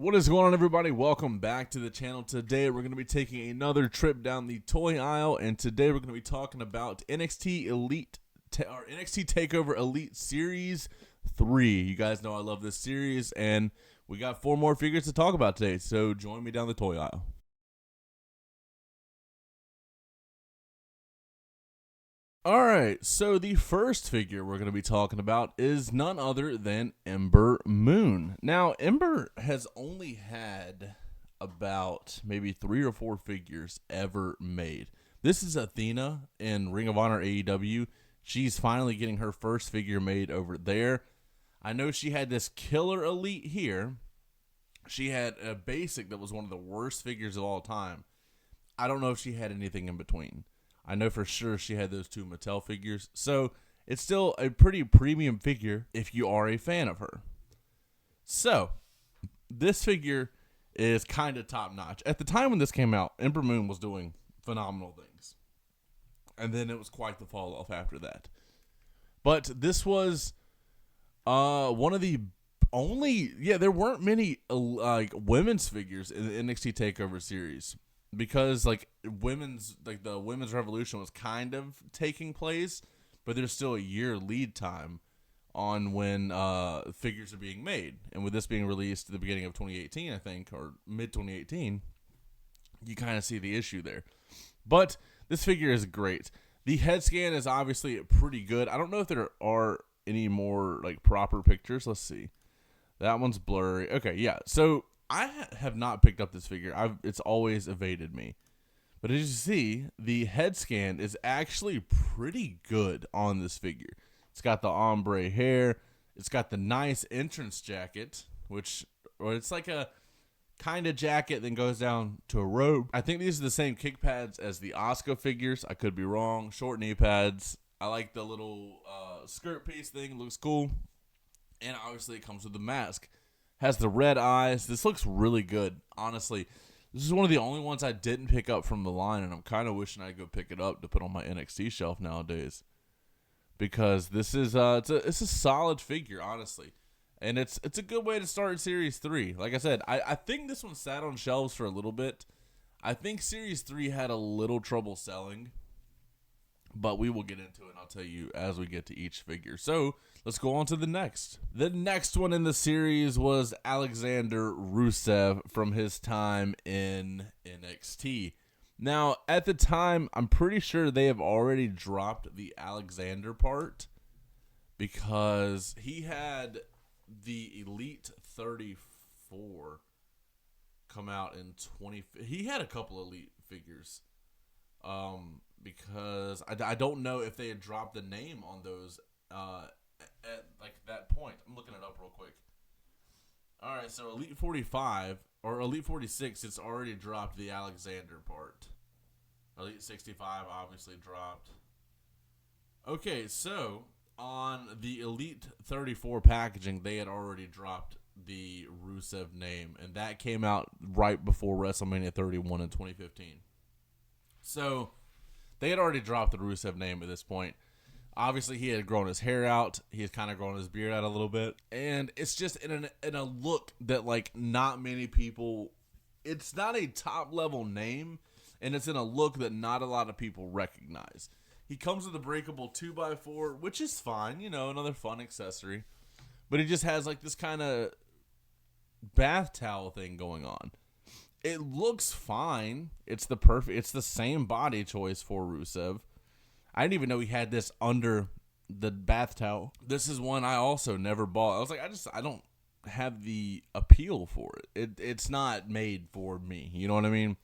What is going on, everybody? Welcome back to the channel. Today we're going to be taking another trip down the toy aisle, and today we're going to be talking about NXT NXT Takeover Elite Series 3. You guys know I love this series, and we got 4 more figures to talk about today, so join me down the toy aisle. Alright, so the first figure we're going to be talking about is none other than Ember Moon. Now, Ember has only had about maybe 3 or 4 figures ever made. This is Athena in Ring of Honor AEW. She's finally getting her first figure made over there. I know she had this killer elite here. She had a basic that was one of the worst figures of all time. I don't know if she had anything in between. I know for sure she had those 2 Mattel figures. So it's still a pretty premium figure if you are a fan of her. So this figure is kind of top notch. At the time when this came out, Ember Moon was doing phenomenal things. And then it was quite the fall off after that. But this was one of the only, there weren't many women's figures in the NXT TakeOver series. Because the women's revolution was kind of taking place, but there's still a year lead time on when figures are being made. And with this being released at the beginning of 2018, I think, or mid 2018, you kind of see the issue there. But this figure is great. The head scan is obviously pretty good. I don't know if there are any more proper pictures. Let's see. That one's blurry. Okay, yeah. So I have not picked up this figure. It's always evaded me. But as you see, the head scan is actually pretty good on this figure. It's got the ombre hair. It's got the nice entrance jacket, or it's like a kind of jacket that goes down to a robe. I think these are the same kick pads as the Asuka figures. I could be wrong. Short knee pads. I like the little skirt piece thing. It looks cool. And obviously it comes with the mask. Has the red eyes. This looks really good. Honestly, this is one of the only ones I didn't pick up from the line, and I'm kind of wishing I'd go pick it up to put on my NXT shelf nowadays. Because this is it's a solid figure, honestly. And it's a good way to start Series 3. Like I said, I think this one sat on shelves for a little bit. I think Series 3 had a little trouble selling. But we will get into it, and I'll tell you as we get to each figure. So let's go on to the next. The next one in the series was Alexander Rusev from his time in NXT. Now, at the time, I'm pretty sure they have already dropped the Alexander part because he had the Elite 34 come out in 20. He had a couple Elite figures. Because I don't know if they had dropped the name on those at that point. I'm looking it up real quick. All right, so Elite 45 or Elite 46, it's already dropped the Alexander part. Elite 65 obviously dropped. Okay, so on the Elite 34 packaging, they had already dropped the Rusev name, and that came out right before WrestleMania 31 in 2015. So they had already dropped the Rusev name at this point. Obviously, he had grown his hair out. He had kind of grown his beard out a little bit. And it's just in a look that, not many people... It's not a top-level name, and it's in a look that not a lot of people recognize. He comes with a breakable 2x4, which is fine. Another fun accessory. But he just has, this kind of bath towel thing going on. It looks fine. It's the same body choice for Rusev. I didn't even know he had this under the bath towel. This is one I also never bought. I was like, I don't have the appeal for it. It's not made for me. You know what I mean?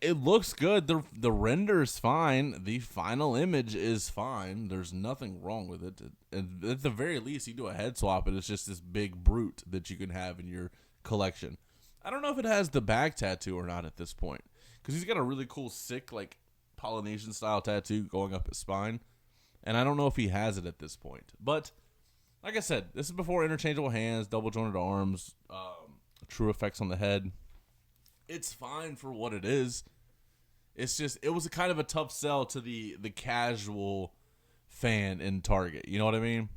It looks good. The render's fine. The final image is fine. There's nothing wrong with it. At the very least, you do a head swap, and it's just this big brute that you can have in your collection. I don't know if it has the back tattoo or not at this point. Because he's got a really cool, sick, Polynesian-style tattoo going up his spine. And I don't know if he has it at this point. But, like I said, this is before interchangeable hands, double-jointed arms, true effects on the head. It's fine for what it is. It's just, it was kind of a tough sell to the casual fan in Target. You know what I mean?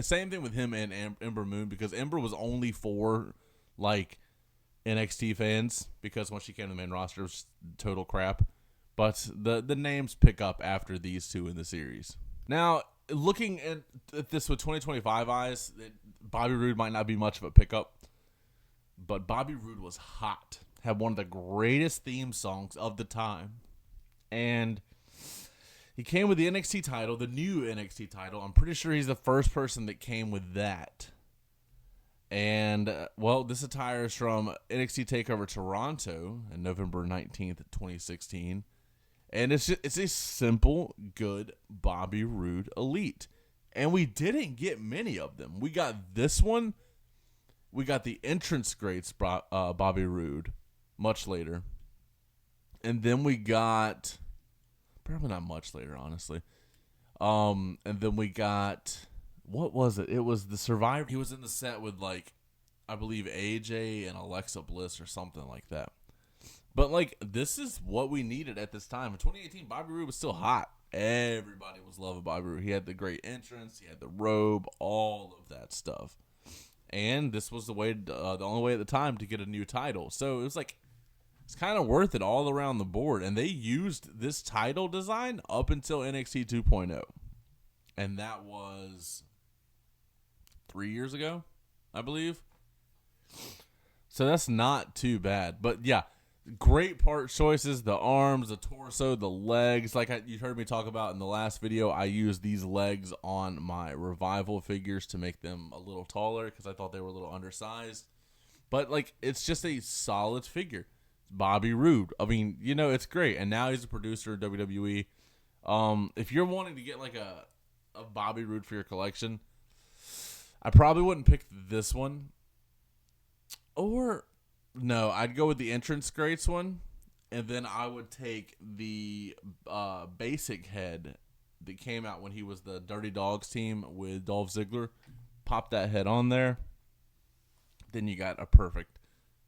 Same thing with him and Ember Moon, because Ember was only for like NXT fans, because once she came to the main roster, it was total crap. But the names pick up after these two in the series. Now, looking at this with 2025 eyes, Bobby Roode might not be much of a pickup, but Bobby Roode was hot. Had one of the greatest theme songs of the time. And he came with the NXT title, the new NXT title. I'm pretty sure he's the first person that came with that. And, this attire is from NXT TakeOver Toronto on November 19th, 2016. And it's a simple, good Bobby Roode Elite. And we didn't get many of them. We got this one. We got the entrance greats, Bobby Roode, much later. And then we got, probably not much later, honestly. And then we got, what was it? It was the Survivor. He was in the set with, I believe AJ and Alexa Bliss or something like that. But, this is what we needed at this time. In 2018, Bobby Roode was still hot. Everybody was loving Bobby Roode. He had the great entrance. He had the robe, all of that stuff. And this was the only way at the time to get a new title. So, it was it's kind of worth it all around the board. And they used this title design up until NXT 2.0. And that was 3 years ago, I believe. So, that's not too bad. But, yeah. Great part choices, the arms, the torso, the legs. You heard me talk about in the last video, I used these legs on my Revival figures to make them a little taller because I thought they were a little undersized. But, it's just a solid figure. Bobby Roode. I mean, it's great. And now he's a producer of WWE. If you're wanting to get, a Bobby Roode for your collection, I probably wouldn't pick this one. No, I'd go with the entrance greats one, and then I would take the basic head that came out when he was the Dirty Dogs team with Dolph Ziggler. Pop that head on there. Then you got a perfect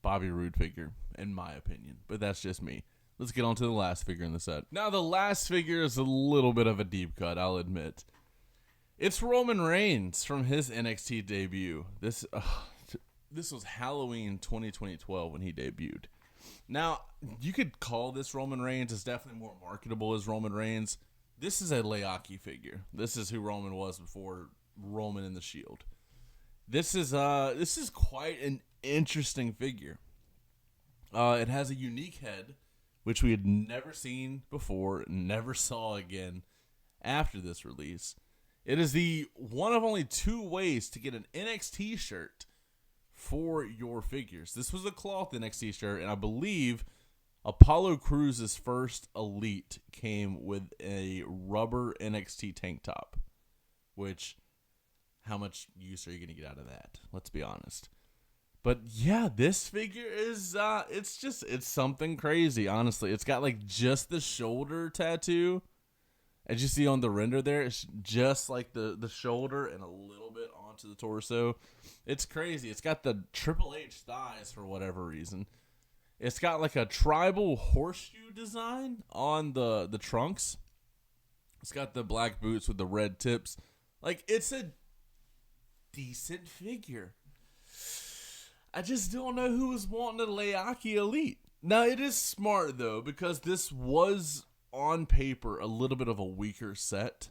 Bobby Roode figure, in my opinion. But that's just me. Let's get on to the last figure in the set. Now, the last figure is a little bit of a deep cut, I'll admit. It's Roman Reigns from his NXT debut. This was Halloween 2012 when he debuted. Now, you could call this Roman Reigns. It's definitely more marketable as Roman Reigns. This is a Leaki figure. This is who Roman was before Roman in the Shield. This is quite an interesting figure. It has a unique head, which we had never seen before, never saw again after this release. It is the one of only two ways to get an NXT shirt for your figures. This was a cloth NXT shirt, and I believe Apollo Crews' first Elite came with a rubber NXT tank top, which, how much use are you going to get out of that? Let's be honest. But yeah, this figure is, it's something crazy, honestly. It's got just the shoulder tattoo. As you see on the render there, it's just the shoulder and a little bit onto the torso. It's crazy. It's got the Triple H thighs for whatever reason. It's got a tribal horseshoe design on the trunks. It's got the black boots with the red tips. It's a decent figure. I just don't know who was wanting a Leaki Elite. Now, it is smart, though, because this was, on paper, a little bit of a weaker set.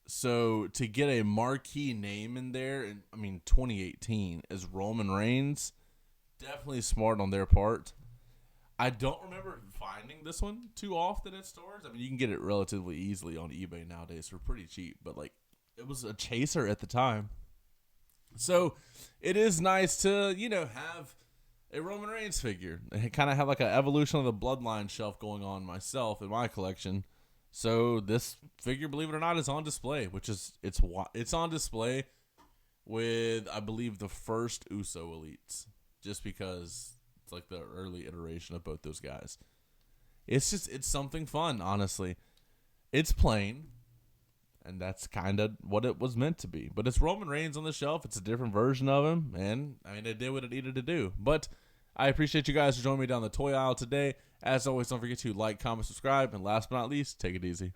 So, to get a marquee name in there, 2018, as Roman Reigns, definitely smart on their part. I don't remember finding this one too often at stores. You can get it relatively easily on eBay nowadays for pretty cheap, but, it was a chaser at the time. So, it is nice to, have a Roman Reigns figure. I kind of have an evolution of the Bloodline shelf going on myself in my collection. So this figure, believe it or not, is on display, which is it's on display with, I believe, the first Uso Elites, just because it's the early iteration of both those guys. It's something fun, honestly. It's plain, and that's kind of what it was meant to be. But it's Roman Reigns on the shelf. It's a different version of him, and it did what it needed to do. But I appreciate you guys for joining me down the toy aisle today. As always, don't forget to like, comment, subscribe, and last but not least, take it easy.